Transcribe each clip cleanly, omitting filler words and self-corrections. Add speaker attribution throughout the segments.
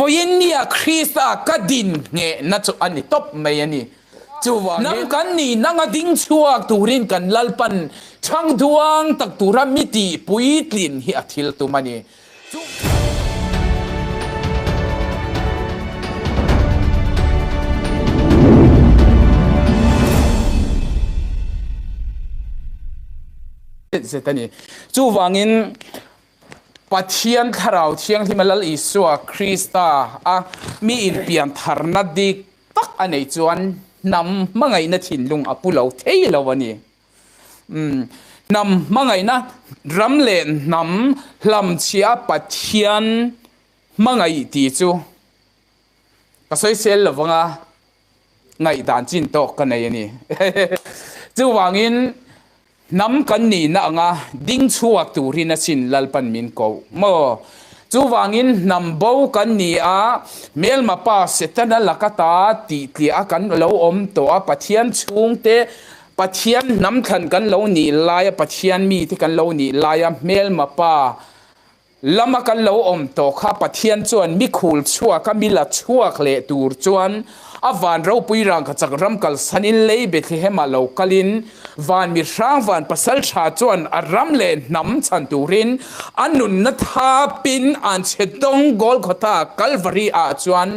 Speaker 1: voin nia Krista kadin nge na chu ani top mai ani chuwa nam kan ni nanga ding chuak turin kan lalpan thang duang tak tura miti puitlin hi athil tu mani zetani chu wangin pathian tharau thiang himalal isua Krista a mi in pian tharna dik tak anei chuan nam mangai na thinlung apulo theilawani nam mangai na ramle nam hlam chia pathian mangai ti chu kasoi sel lawanga ngai dan chin to kanai ani chu wangin nam kan ni na nga ding chuak turina chin lalpan min ko mo chu wangin nam bo kan ni a mel ma pa setana lakata ti ti a kan lo om to a pathian chung te pathian nam than kan lo ni laia pathian mi ti kan lo ni laia mel ma pa lama kan lo om to kha pathian chuan mi khul chua ka mi la chuak le tur chuan avan ro puirang ka chakram kal sanin lei betli hema lo kalin van mi rang van pasal tha chuan aram le nam chan turin anun na tha pin an chetong gol khota kalvari a chuan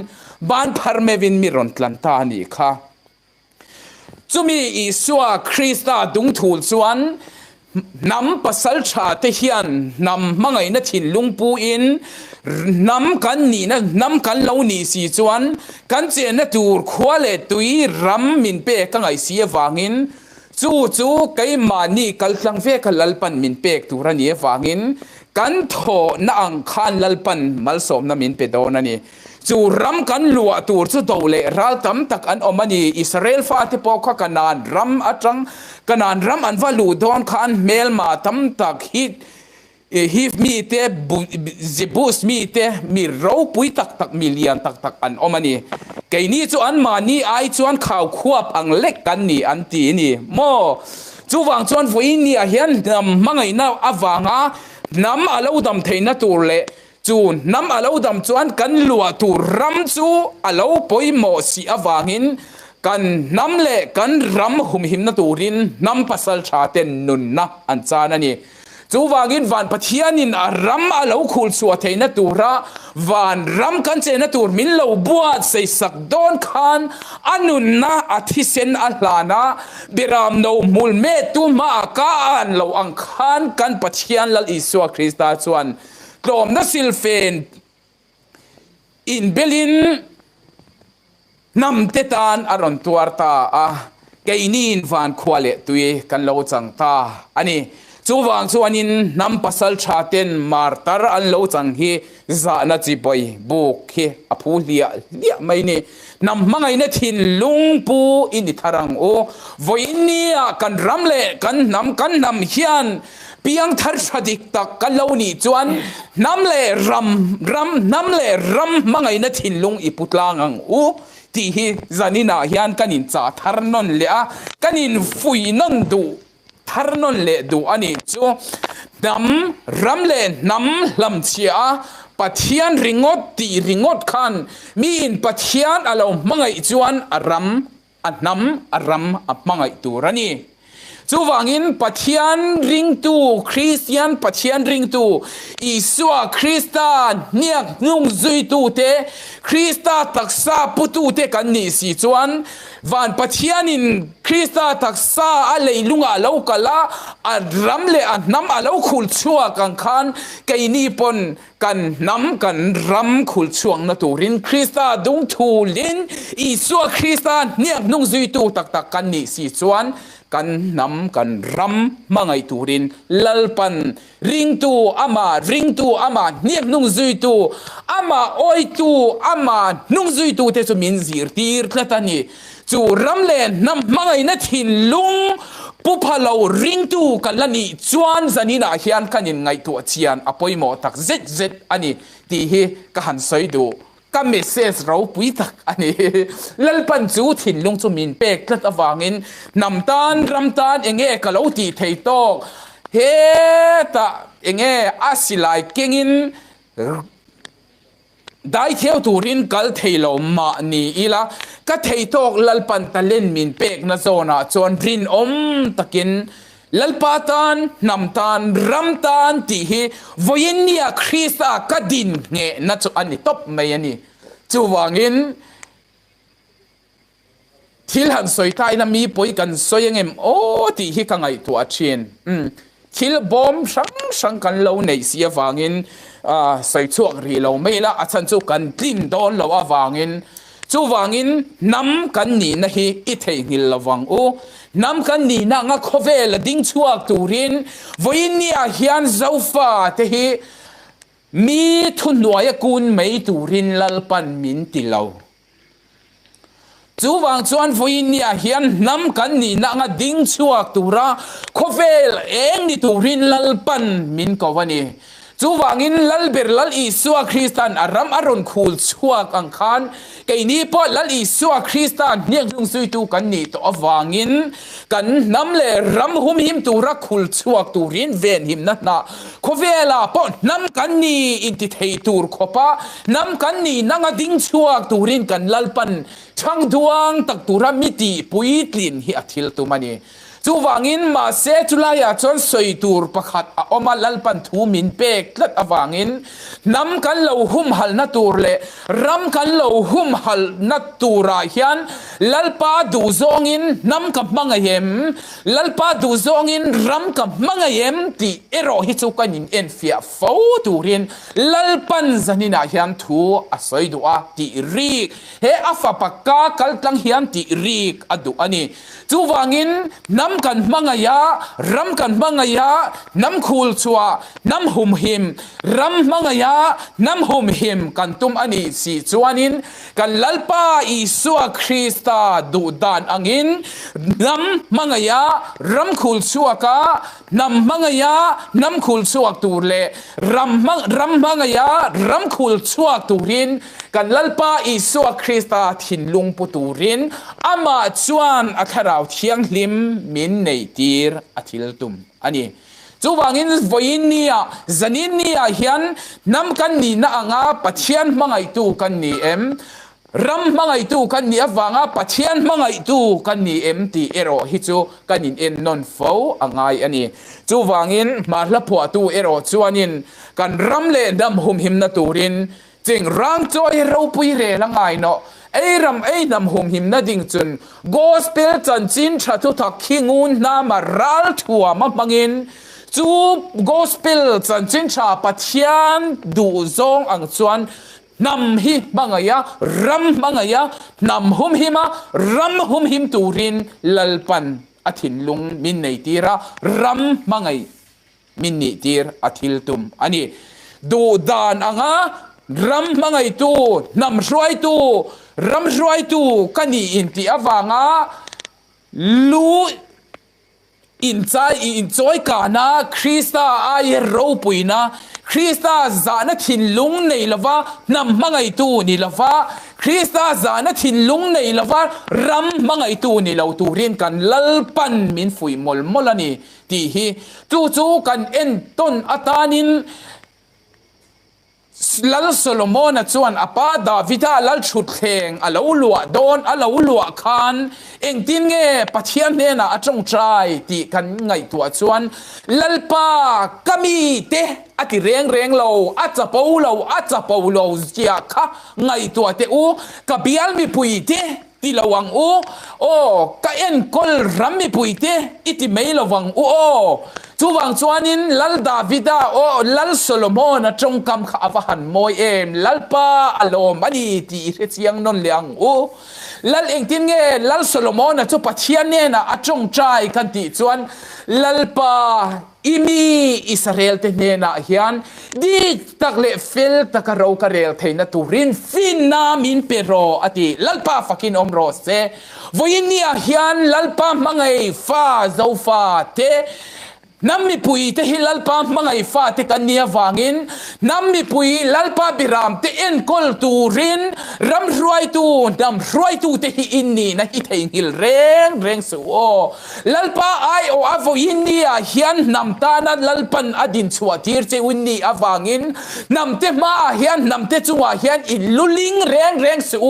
Speaker 1: ban pharmevin mi ron tlanta ni kha chumi isua Krista dung thul chuan nam pasal tha te hian nam mangai na thin lungpu in nam kan ni na nam kan lo ni si chuan kan che na tur khwale tui ram min pe ka ngai si wangin chu kai mani kal tlang ve ka lalpan min pek turani wangin kan tho na ang khan lalpan malsom na min pe don ani chu ram kan lua tur chu dole ral tam tak an omani Israel fa te po kha kanan ram atang kanan ram an valu don khan mel ma tam tak hit hif mi te zibus mi te mi ro pui tak million tak an omani kai ni chu an mani ai chuan khaw khuap ang lek kan ni an ti ni mo chu wang chuan voin ni a hian nam mangai na awanga nam alo dam theina tur le chu nam alo dam chuan kan lua tur ram chu alo poimo si awangin kan nam le kan ram hum him na turin nam pasal tha ten nun na an chana ni chu wangin van pathianin a ram alo khul chu theina tura van ram kan chena tur min lo buat sei sak don khan anun na athisen ahlana biram no mulme tu ma ka an lo ang khan kan pathian lal isua Krista chuan klom na silfen in belin nam tetan aron tuarta a kainin van khwale tui kan lo changta ani chuwang chuanin nam pasal thaten martar an lo chang hi za na chi boy buk hi aphu lia mai ni nam mangai na thin lungpu in tharang o voinia kan ramle kan nam hian piang thar sadik tak kaloni chuan namle ram namle ram mangai na thin lung iputlang ang u ti hi zanina hian kanin cha thar non le a kanin fui non du thar non le du ani chu nam ramle nam lam chia pathian ringot khan mi in pathian alo mangai chuan aram anam aram apmangai turani chu wangin pathian ring tu Christian pathian ring tu isua Krista niak nung zui tu te Krista taksa putu te kan ni si chuan van pathianin Krista taksa a leilunga lo kala a ramle a nam a lo khul chua kan khan kaini pon kan nam kan ram khul chuang na turin Krista dung thulin isua Krista niak nung zui tu tak kan ni si chuan kan nam kan ram mangai turin lalpan ring tu ama niak nung zui tu ama oi tu ama nung zui tu te chu min zir tir tlatani chu ramlen nam mangai na thin lung pupalo ring tu kalani chuan zanina hian kanin ngai tu chian apoimo tak zet ani ti hi ka han soi du ka message ro pui tak ani lalpan chu thin lung chu min pek tlat awangin namtan ramtan enge kalo ti thei tok he ta enge asilai kengin dai theo turin kal theilo ma ni ila ka theitok lalpan talen min pek na zona chon rin takin lalpatan namtan ramtan ti hi voyenia Krista kadin nge na chu ani top mai ani chu wangin thil han soi tai na mi poi kan soyengem o ti hi ka ngai tu a chin thil bom sang kan lo nei sia wangin soi chuak ri lo mai la achan chu kan tin don lo awangin chu wangin nam kan ni na hi I thei ngil lawang o nam kan ni na nga khovel ding chuak turin voinia hian zofa te hi mi thunwaya kun mei turin lalpan min tilo chu wang chuan voinia hian nam kan ni na nga ding chuak tura khovel eng ni turin lalpan min kawani chu wangin lalber lal Isua Kristan aram aron khul chuak ang khan kei ni po lal Isua Kristan niang lung sui tu kan ni to awangin kan nam le ram hum him tura khul chuak turin ven him na khovela po nam kan ni inti thei tur khopa nam kan ni nanga ding chuak turin kan lalpan chang duang tak tura miti puitlin hi athil tu mani chu wangin ma se chulaya chon soi tur pakhat a oma lalpan thu min pek tlat awangin nam kan lo hum hal na tur le ram kan lo hum hal na tura hian lalpa du zongin nam ka mangayem lalpa du zongin ram ka mangayem ti ero hi chu kanin en fia fo turin lalpan zanina hian thu a soi du a ti rik he afa pakka kaltlang hian ti rik adu ani chu wangin nam kan mangaya ram kan mangaya nam khul chua nam hum him ram mangaya nam hum him kan tum ani si chuanin kan lalpa Isua Krista du dan angin nam mangaya ram khul chua ka nam mangaya nam khul chuak tur le ram mangaya ram khul chuak turin kan lalpa Isua Krista thinlung puturin ama chuan atharau thiang lim min nei tir athil tum ani chu wangin voinia zaninia hian nam kan ni na anga pathian mangai tu kan ni em ram mangai tu kan ni awanga pathian mangai tu kan ni em ti ero hi chu kanin en non fo angai ani chu wangin marla phua tu ero chuanin kan ram le dam hum him na turin ching rang choi ro pui re langai no ei ram ei nam hum him na ding chun gospel chan chin tha thu thak khingun na maral thua ma mangin chu gospel chan chin tha pathian du zong ang chuan nam hi mangaya ram mangaya nam hum hima ram hum him turin lalpan athin lung min nei tira ram mangai min ni tir athil tum ani du dan anga ram mangai tu nam roi tu ram roi tu kani inti awanga lu in choi kana Krista ai ro puina Krista zana thin lung nei lova nam mangai tu ni lova Krista zana thin lung nei lova ram mangai tu ni lo turin kan lalpan min fui mol molani ti hi chu kan en ton atanin lal Solomon chuan apa Davida lal thut thleng alo lua don alo lua khan eng tin nge pathian ne na atong trai ti kan ngai tua chuan lalpa kami te ati reng lo acha lo zia kha ngai tua te u kabial mi pui te ti lawang u o ka en kol rammi puite iti mai lawang u o chuwang chuanin lal Davida o lal Solomon a trong kam kha awahan moi em lalpa alom ani ti chiang non leang u lal engtin nge lal Solomon a chu pathian ne na atong trai kan ti chuan lalpa imi Israel te ne na hian dik takle fel takaro karel theina turin fin na min pero ati lalpa fakin omro se voinia hian lalpa mangai fa zofa te Nammi pui te hilalpa mangai fa te kania wangin nammi pui lalpa biram te en kol tu rin ram ruai tu dam ruai tu te hi inni na hi thei hil reng su o lalpa ai o avo india hian namta na lalpan adin chuatir che winni awangin namte ma hian namte chuwa hian iluling reng su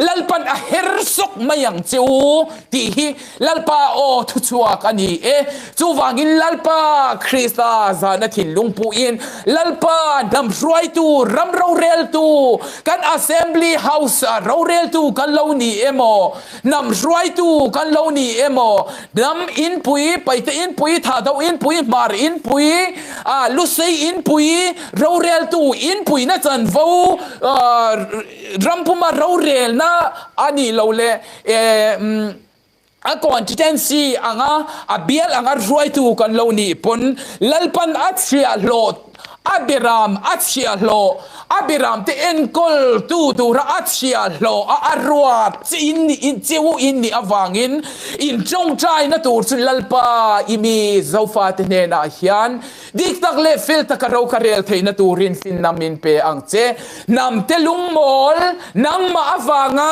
Speaker 1: lalpan a hersok mayang cheu ti hi lalpa o thu chuak ani e chuwangin lalpa Krista zana thilung pu in lalpa dam ruai tu ram ro rel tu kan assembly house ro rel tu kan lo ni emo nam ruai tu kan lo ni emo dam in pui paite in pui tha do in pui mar in pui lu sei in pui ro rel tu in pui na chan vo ram puma ro rel na ani lo le a constituency anga a bial anga ruai tu kan lo ni pon lalpan atsia lot abiram atsia lo abiram te enkol tu ra atsia lo a arwa in cheu in ni awangin in chong chai na tur chu lalpa imi zofa te ne na hian dik tak le fil takaro karel theina turin fin namin pe ang che nam te lungmol nang ma awanga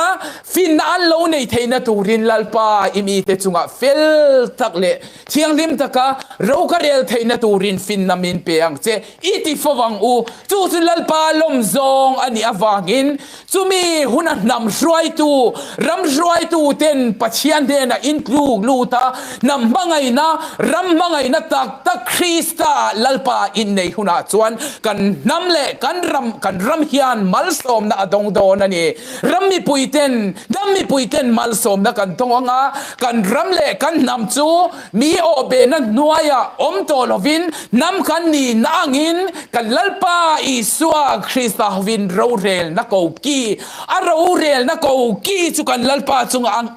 Speaker 1: fin an lo nei theina turin lalpa imi te chunga fil tak le thiang lim taka ro karel theina turin fin namin pe ang che iti fawang u chu lalpa lom zong ani awangin chumi huna nam ruai tu ram ruai tu ten pachian de na include luta nam mangai na ram mangai na tak Krista lalpa in nei huna chuan kan namle kan ram hian malsom na adong don ani rammi puiten dammi puiten malsom na kan tonga kan ramle kan nam chu mi o be na nuaya om to lovin nam kan ni nangin kan lalpa isua Krista vin ro rel na ko ki a ro rel na ko ki chu kan lalpa chunga ang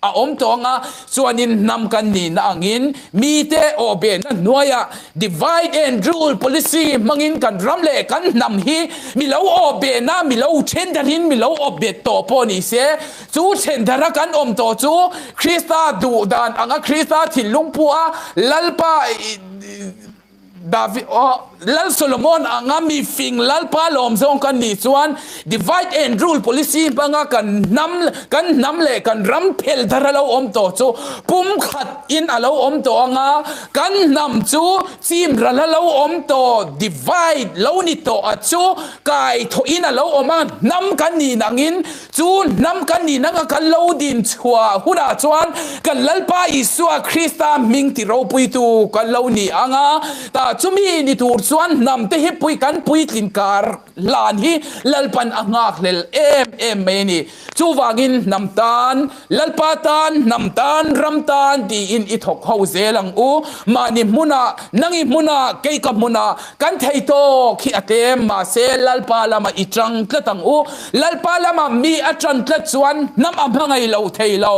Speaker 1: a om tonga chuanin nam kan ni na angin mi te obe na noya divide and rule policy mangin kan ramle kan nam hi mi lo obe na mi lo chendarin mi lo obe to poni se chu chendara kan om to chu Krista du dan anga Krista thilungpu a lalpa David lal Solomon anga mi fing lalpa lom zong kan ni chuan divide and rule policy banga kan nam le kan ram phel daralo om to chu pum khat in alo om to anga kan nam chu chim ralalo om to divide lo ni to achu kai tho in alo oma nam kan ni nangin chu nam kan ni nanga kan lo din chua huna chuan kan lalpa isua Krista ming ti ro pui tu kan lo ni anga ta chumi ni tur chuan nam te hi pui kan pui tlin kar lan hi lalpan angak lel em ni chuwangin namtan lalpatan namtan ramtan di in ithok ho zelang u mani muna nangi muna ke ka muna kan thei to khi atem ma se lalpa lama ichang tlatang u lalpa lama mi atran tlat chuan nam amhangai lo thei lo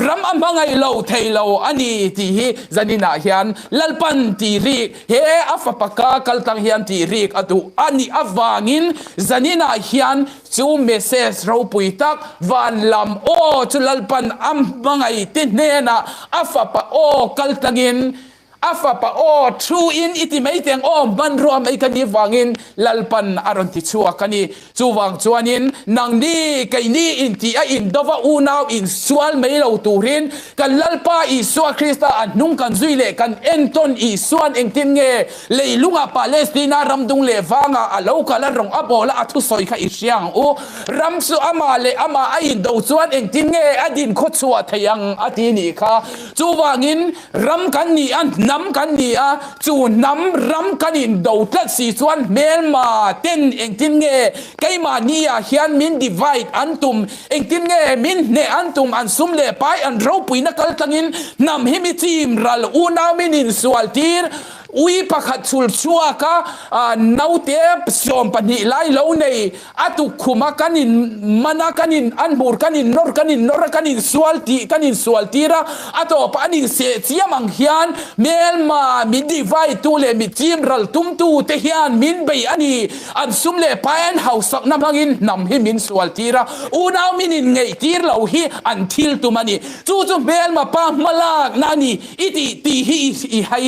Speaker 1: ram amhangai lo thei lo ani ti hi zanina hian lalpan ti ri he afapaka kaltang hian ti rik atu ani awangin zanina hian chu message ro puitak van lam o chulalpan am mangai ti nena afapa o kaltangin afapa o true in itimating o manro mai kani wangin lalpan aron ti chua kani chuwang chuanin nang ni kai ni in ti a in dova unaw in sual mai lo turin kan lalpa i suwa Krista an nung kan zuile kan enton i suan engtin nge leilunga Palestina ramdung le wanga alo kala rong abola athu soi kha isyang o ramsu ama le ama ai do chuan engtin nge adin kho chua thayang atini kha chuwangin ram kan ni an nam kan ni a chu nam ram kan in do tlat si chuan mel ma ten engtin nge keima ni a hian min divide antum engtin nge min ne antum an sum le pai an ro puina kal tangin nam himi chim ral u na min in sual tir ui pakhat chul chua ka naute som pani lai lo nei atu khuma kanin mana kanin anbur kanin nor kanin sualtira ato pani se chiamang hian melma mi divai tu le mi chimral tum tu te hian min bei ani an sumle paen hausak namangin nam hi min sualtira unaw minin ngei tir lo hi until tu mani chu melma pa malak nani iti ti hi i hai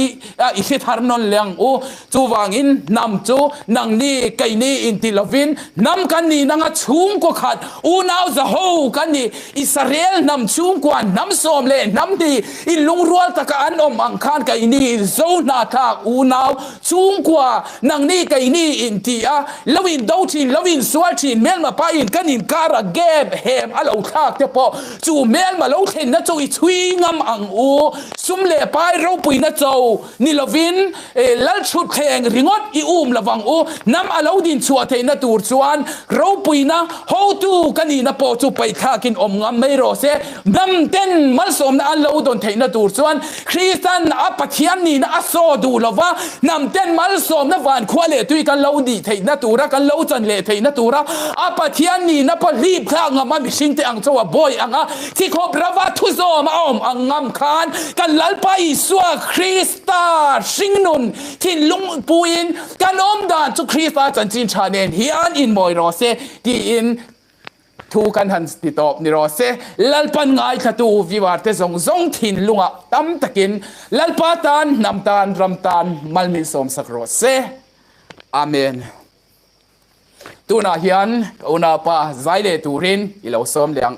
Speaker 1: i se tharnon leng u chu wangin nam chu nang ni kai ni in ti lovin nam kan ni nanga chung ko khat u naw za ho kan ni Israel nam chung kwa nam som le nam di in lung rual taka an om ang khan kai ni zo na tha u naw chung kwa nang ni kai ni in ti a lovin do chin lovin swal chin mel ma pa in kan in kara geb hem alo thak te po chu mel ma lo then na chu i chui ngam ang u sum le pai ro pui na chou ni lovin lal chut kheng ringot i lawang u nam alo din chua the na tur chuan ro pui na ho tu kani na po chu pai thakin om ngam mai ro se nam ten mal som na an lo don the na tur chuan Christian a pathian ni na aso du lova nam ten mal som na van khwale tui kan lo di the na tura kan lo chan le the na tura a pathian ni na po lip tha ngam mi sing te ang chawa boy anga ki kho brava thu zo ma om ang ngam khan kan lal pai suwa Krista singnun tin lung puin kan om dan chu Krista chan chin chanen hian in moi ro se ti in thu kan han ti top ni ro se lalpan ngai thatu viwar te zong thin lunga tam takin lalpa tan nam tan ram tan malmin som sak ro se amen tuna hian una pa zaile turin ilo som liang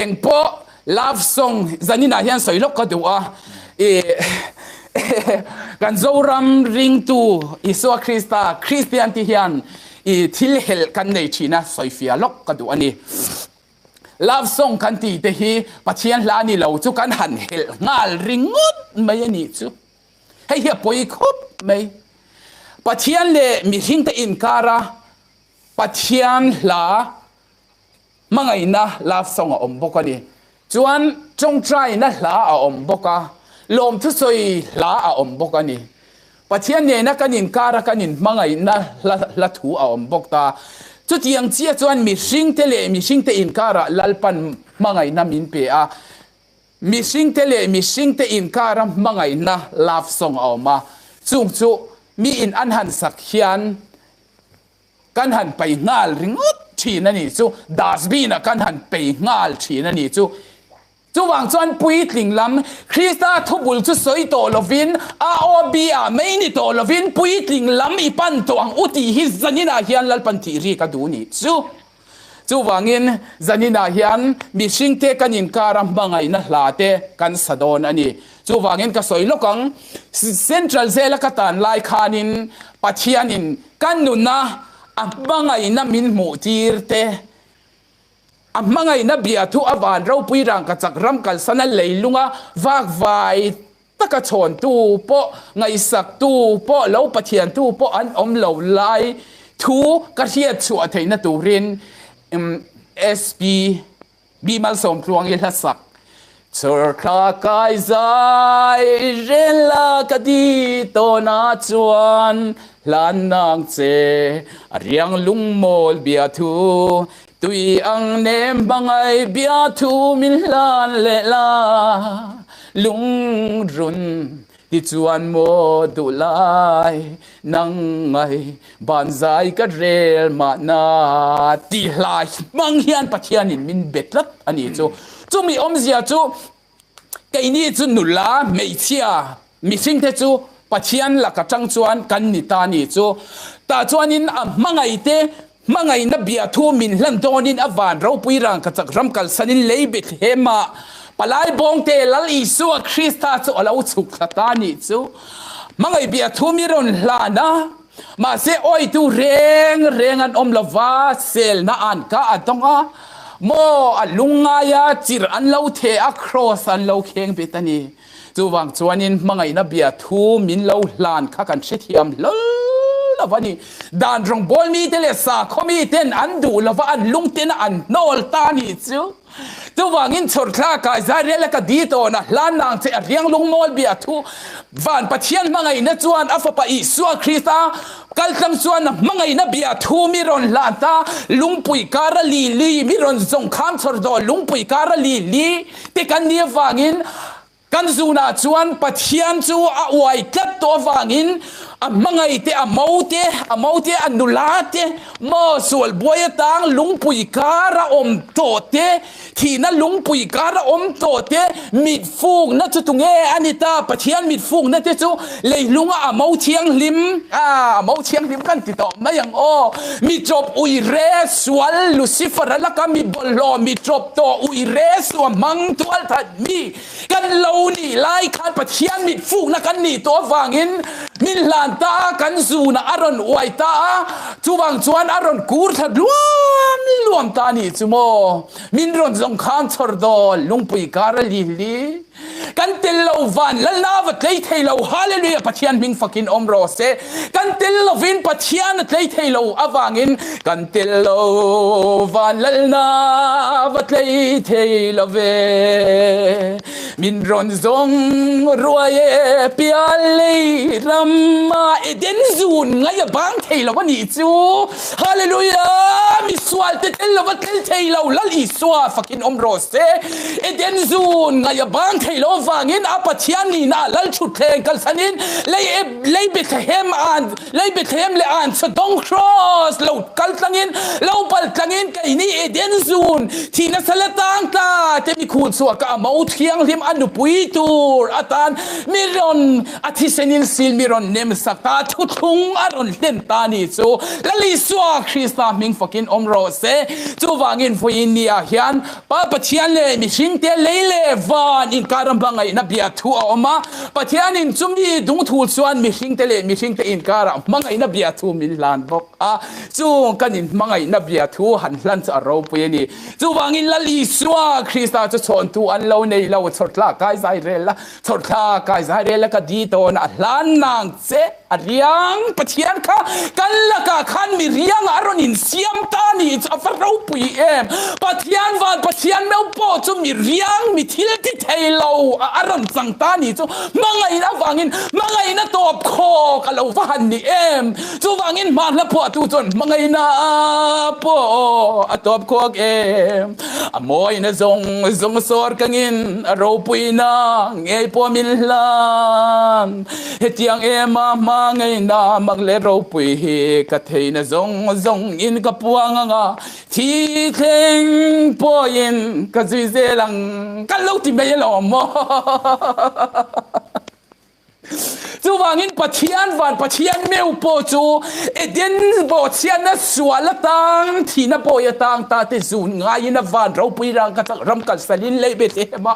Speaker 1: engpo love song zanina hian soilok ka duwa kan zoram ring tu iswa Krista Christian ti hian i thil hel kan nei china soifia lok ka du ani love song kan ti te hi pathian hla ni lo chu kan han hel ngal ringut mai ani chu hei hi poi khop mai pathian le mi hing te in kara pathian hla mangai na love song a om bokani chuan chong trai na hla a om boka lom thu soi hla a om bokani pathian ne na kanin kara kanin mangai na la thu a om bokta chu tiang chia chuan mi hring te in kara lalpan mangai na min pe a mi hring te in kara mangai na love song a oma chung chu mi in an han sak hian kan han pai ngal ringut thina ni chu dasbina kan han pai ngal thina ni chu chu wang chuan pui tling lam Krista thubul chu soi to lovin a obi a mai ni to lovin pui tling lam i pan to ang uti hi zanina hian lalpan ti ri ka du ni chu wangin zanina hian mi hring te kanin karam bangai na hlate kan sadon ani chu wangin ka soi lokang central zela katan lai khanin pathianin kan nu na a bangai na min mu tir te amangai na bia thu avan ro pui rang ka chakram kal sana leilunga wak vai taka chon tu po ngai sak tu po lo pathian tu po an om lo lai thu ka hiat chu atheina turin sp bimal som tluang il hasak chur kha kai zai rela ka di to na chuan lan nang che ariang lung mol bia thu tui ang nem bangai bia thu min lan le la lung run ti chuan mo du lai nang ngai ban zai ka rel ma na ti lai mang hian pathian in min betlat ani chu mi om zia chu kai ni chu nula mei chia mi sing te chu pathian la ka chang chuan kan ni ta ni chu ta chuan in mangai na bia thu min hlan donin avan ro pui rang ka chak ram kal sanin leibit hema palai bong te lal isua Krista chu alo chuk ta ni chu mangai bia thu mi ron hlana ma se oi tu reng an om lova sel na an ka atonga mo alunga ya chir an lo the a cross an lo kheng betani chu wang chuanin mangai na bia thu min lo hlan kha kan thiam lol là vậy đàn rong bol mi te le sa khomi ten an du là an lung ten an nol ta ni chu tu wangin chor thla ka zare la ka dito na lan nang che riang lung mol bia thu van pathian mangai na chuan afa pa Isua Krista kaltam chuan mangai na bia thu mi ron la ta lungpui kara li li mi ron zong kham chor do lungpui kara li li te kan ni wangin kan zuna chuan pathian chu a wai tat to wangin a mangai te a maute anulate mo sol boya tang lungpui kara om to te thina lungpui kara om to te mit fung na chu tunge anita pathian mit fung na te chu leilunga a mau thiang lim kan ti to mayang o mi chop ui re swal Lucifer la ka mi bollo mi chop to ui re so mang twal that mi kan lo ni lai khan pathian mit fung na kan ni to wangin min lan ta kan zuna aron waita chuwang chuan aron kur tha luam ta ni chumo min ron zong kham chor do lungpui kara li li kan tel lo van lal na va tlei thei lo hallelujah pathian ming fakin omro se kan tel lo vin pathian tlei thei lo awangin kan tel lo van lal na va tlei thei lo ve min ron zong ruaye pialei rama eden zun ngai bang thei lo ni chu hallelujah mi swal te tel lo va tlei thei lo lal Isua fakin omro se eden zun ngai bang thei lo wangin apathian ni na lal thut thleng kal sanin lei Bethlehem le an so dong cross lo kal tlangin lo pal tlangin kai ni eden zun thina salatang ta te mi khun suwa ka mau thiang lim anu pui tur atan miron athisenin sil miron nem sakta thuthung aron len ta ni chu lali suwa Krista ming fakin omro se chu wangin foin ni a hian pa pathian le mi hing te leile van in karam bangai na bia thu a oma pathian in chumi dung thul chuan mi hing te in kara mangai na bia thu min lan bok a chu kanin mangai na bia thu han hlan cha ro pu ni chu wangin lali suwa Krista chu chon tu an lo nei lo chotla kai zai rela chotla kai zai rela ka di to na hlan nang che ariang pathian kha kan la ka khan mi riang aron in siam ta ni cha fa ro pui em pathian van pathian meu po chu mi riang mi thil ti thei lo aron chang ta ni chu mangai na wangin mangai na top kho ka lo van ni em chu wangin man la po tu chon mangai na po atop kho em amoy na zong sor kangin ro pui na nge po min lan hetiang ema mangai na magle ro pui ka thei na zong in ka puang nga thi thleng po in ka zui zelang kan lo ti mai lo mo chu wangin pathian meu po chu eden bo chian na swala tang thina po ya tang ta te zun ngai na van ro pui rang ka ram kal salin le be te ma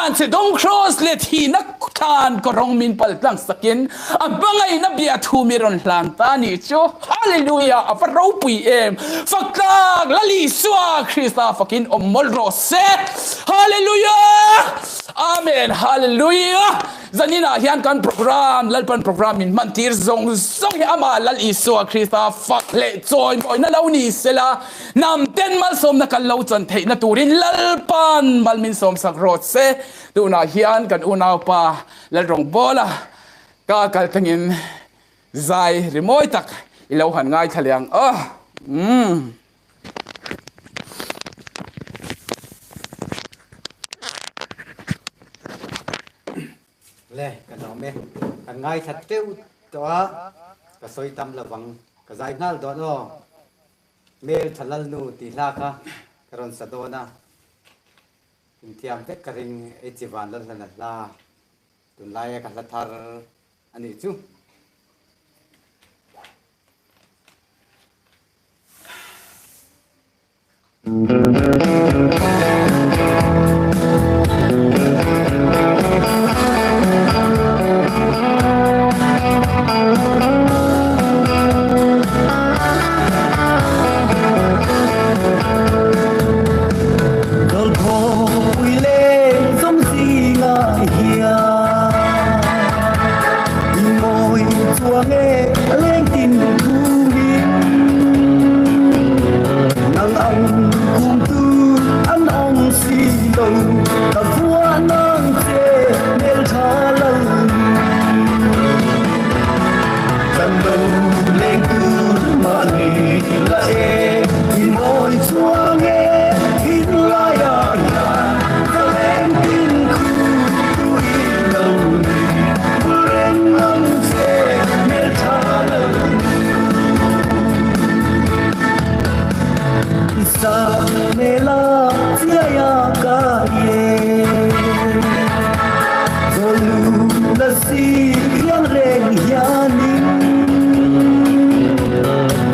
Speaker 1: an se dong cross le thina than ko rong min pal tlang sakin a bangai na bia thu mi ron hlan ta ni chu hallelujah a fa ro pui em fakak lali suwa Krista fakin omol ro se hallelujah amen hallelujah zanina hian kan program lalpan program in mantir zong ama lal Isua Krista fak le choi moi na lo ni sela nam ten mal som na kan lo chan thei na turin lalpan mal min som sak rot se tu na hian kan unaw pa lal rong bola ka kal tangin zai rimoi tak ilo han ngai thaliang
Speaker 2: le kan no me kan ngai that teu to ka soi tam lawang ka zai nal do no mel thalal nu ti la kha karon sadona intiam te karing e chiwan lan lan la tun lai ka la thar ani chu
Speaker 3: nghe lên tin sa mela tiaya ka ye zolu la si yang reng yanin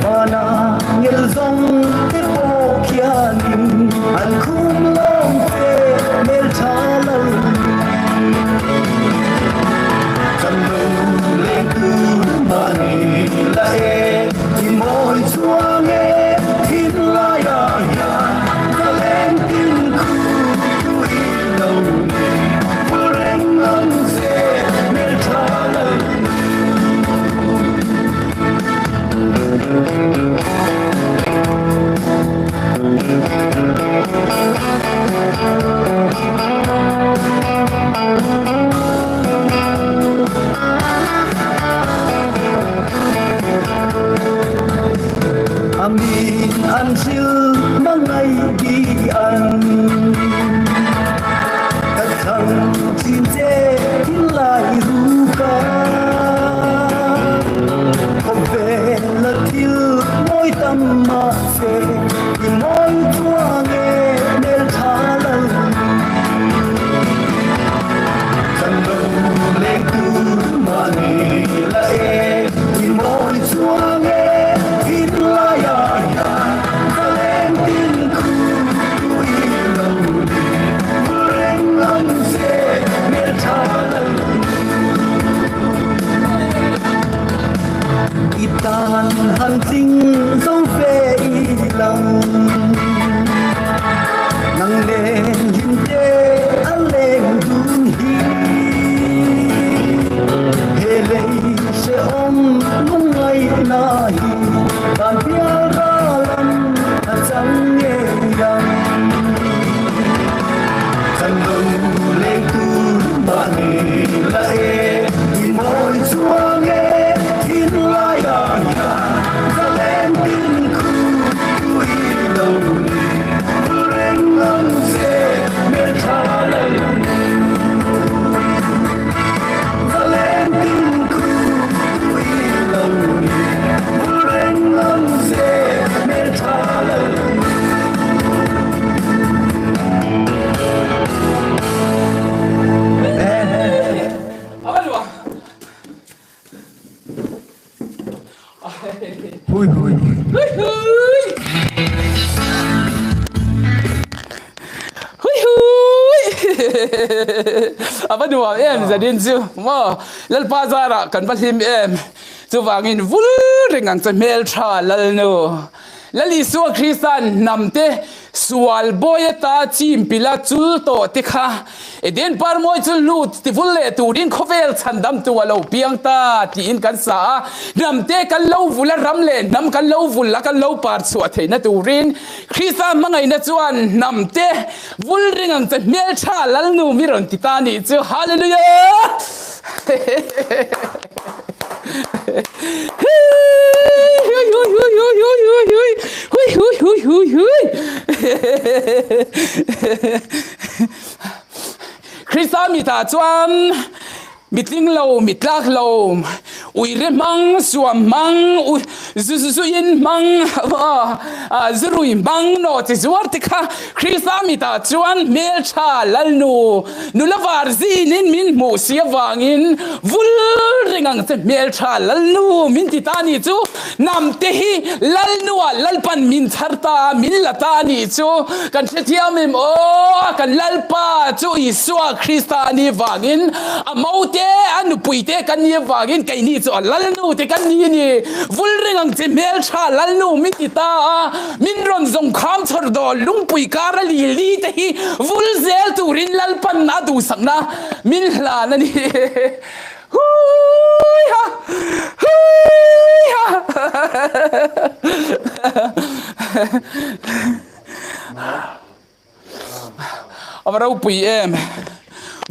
Speaker 3: mana ngel zong te po kianin an kum long te mel chalal kan lu le tu mani la e ti moi chuang e tin la ya ya ka len tin khu tu i lo ni pu reng ang se mel chalal Amin an sil mangai di an Kat thang chin che tin lai ru ka Kom ve la til moi tam ma se Ki moi tua nge nel tha lan Kan đông le tu ma ni la e Ki moi tua nge tin la ya ya Ka len tin khu tu i lo ni Pu reng ang se nel tha lan Itan han ting dong fe i lang Nang len him te an len dun hi He lei se om nung ngai na hi Tan pia ra lam a chang ye yang Kan dong le tu ba ni la e Ni moi chuang e tin la ya ya Ka len tin khu tu i lo ni Pu reng ang se mel tha lan Ka len tin khu tu i lo ni Pu reng ang se mel tha lan Hui hui
Speaker 1: apa dua em jadi tu mo lal pazara kan pasim em tu wangin vul ringang mel tha lal no lali su kristan namte sual boyeta chim pila chul to tikha eden par moi chul lut ti vulle turin khovel chandam tu walo piang ta ti in kan sa namte kan lo vula ramle nam kan lo vulla kan lo par chu theina turin krista mangai na chuan namte vul ringang mel tha lal nu miron ti ta ni chu hallelujah Krista mi ta chuan mitling lo mitlak lo uire mang suam mang zu in mang zrui mang no ti zuar tikha Krista mi ta chuan mel tha lal nu lavar zin in min mu sia wangin vul ringang che mel tha lal nu min ti ta ni chu nam te hi lal nu lal pan min tharta min lata ni chu kan thiam em o kan lal pa chu isua Krista ni wangin amaute anu puite kan ni wangin kai ni chu lal nu te kan ni ni vul ringang che mel tha lal nu min ti ta min ron zong kham chor do lung pui kar li te hi vul zel turin lal pan na du sakna min hla na ni hui ha abarau pui em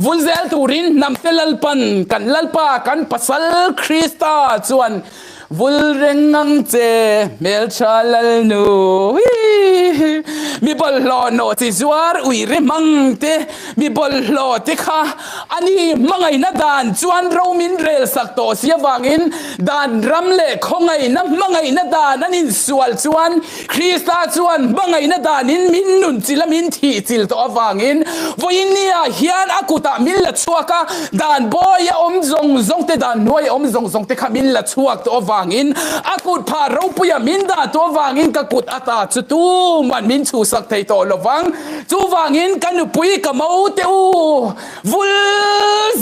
Speaker 1: vulzel turin namte lalpan kan lalpa kan pasal Krista chuan vul rengang che mel chalal nu mi bol lo no ti zuar ui re mang te mi bol lo te kha ani mangai na dan chuan ro min rel sak to sia wangin dan ram le khongai na mangai na dan anin sual chuan Krista chuan mangai na dan in min nun chilamin thi chil to awangin voinia hian akuta min la chuaka dan boya om zong zong te dan noi om zong zong te khamin la chuak to awangin akut pha ro puya min da to awangin ka kut ata chu tu man min chu sak thei to lowang chu wangin kan pui ka mau te u vul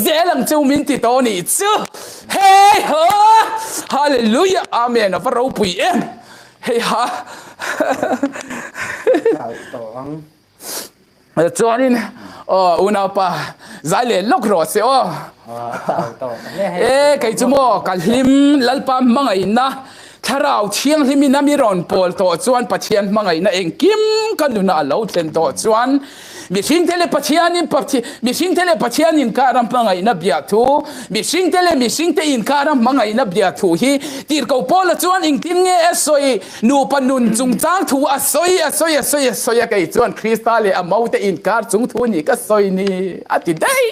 Speaker 1: zelang chu min ti to ni chu hey ho hallelujah amen of ro pui em hey ha chuanin una pa zale lok ro se o kai chumo kalhim lalpa mangai na tharau thiang himi na mi ron pol to chuan pathian mangai na engkim kanuna lo tlen to chuan mi sing tele pathian in karam mangai na bia thu mi sing te in karam mangai na bia thu hi tir ko pol chuan ing tin nge asoi nu panun chung chang thu asoi kai chuan Krista le amau te in kar chung thu ni ka soi ni ati dai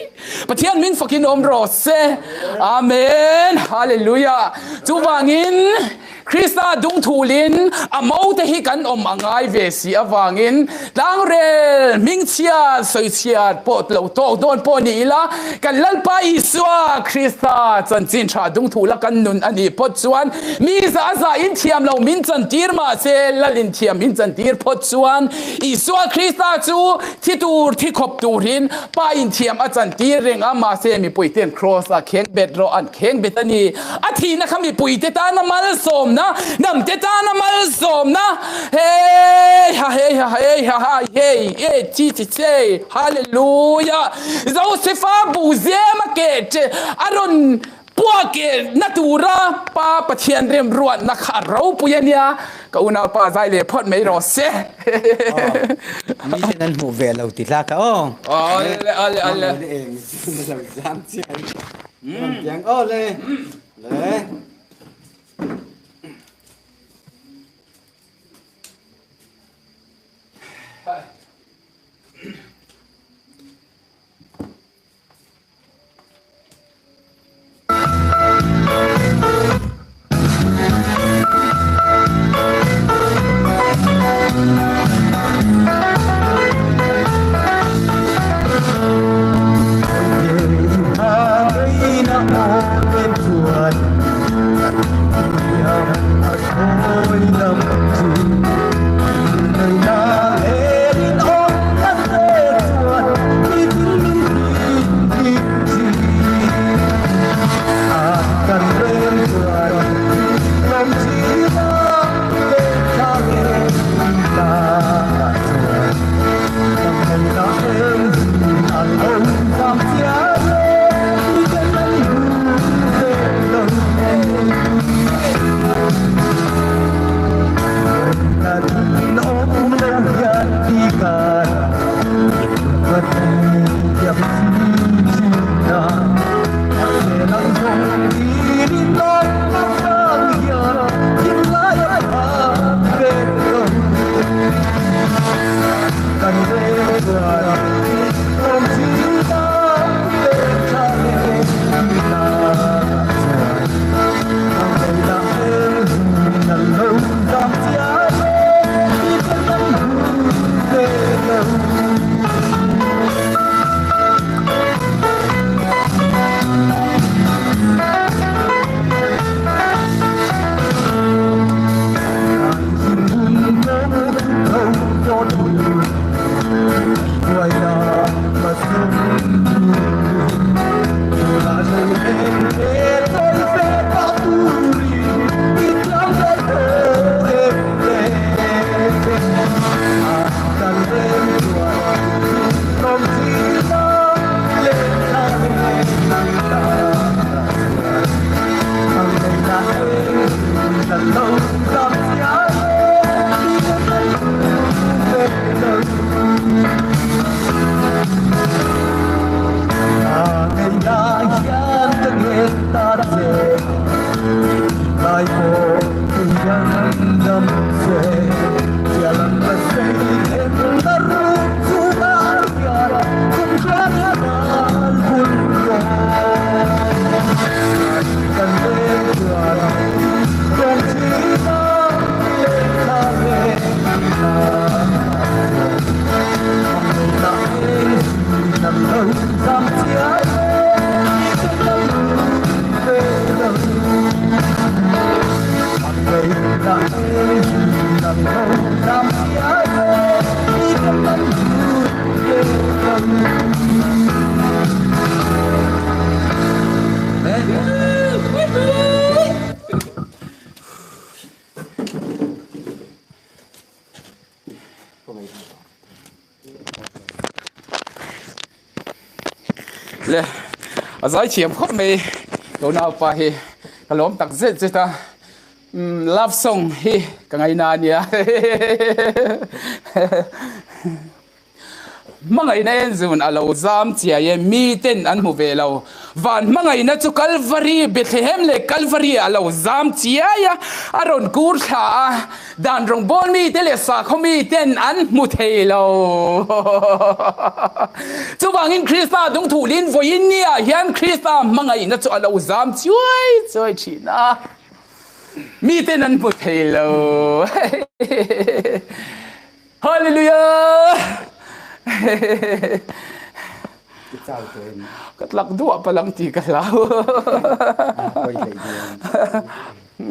Speaker 1: pathian min fucking om ro se amen hallelujah chu wangin Krista dung thulin amau te hi kan om angai ve si awangin langrel mingchia soichia pot lo to don po ni la kan lalpa iswa Krista chanchin tha dung thula kan nun ani pot chuan mi za in thiam lo min chan tir ma se lalin thiam min chan tir pot chuan iswa Krista chu thi tur thi khop turin pa in thiam a chan tir reng ama se mi puiten cross a kheng bet ro an kheng betani athi na khami puite ta na mal som na nam te ta na mal som na hey chi hallelujah Josefa buzema ke aron puake natura pa pathian rem ruat na kharo puyania ka una pa zai le phot mai ro se
Speaker 2: mi nan hu ve lo ti la ka o
Speaker 1: ale
Speaker 2: lo jam chi yang o le
Speaker 3: Hãy subscribe cho kênh Ghiền Mì Gõ để không bỏ lỡ
Speaker 1: le azai chiam khop me lo na pa hi kalom tak zet ta love song hi ka ngai na nia mangai na en zun alo zam chia ye mi ten an mu ve lo van mangai na chu calvary bethlehem le calvary alo zam chia ya aron kur tha dan rong bon mi te le sa khomi ten an mu thei lo chu wangin krista dung thu lin voin nia hian krista mangai na chu alo zam chuai chuai china mi ten an mu thei lo hallelujah
Speaker 2: cái sao tụi em
Speaker 1: cắt lắc đũa pa lang ti ka lao
Speaker 2: quay lại đi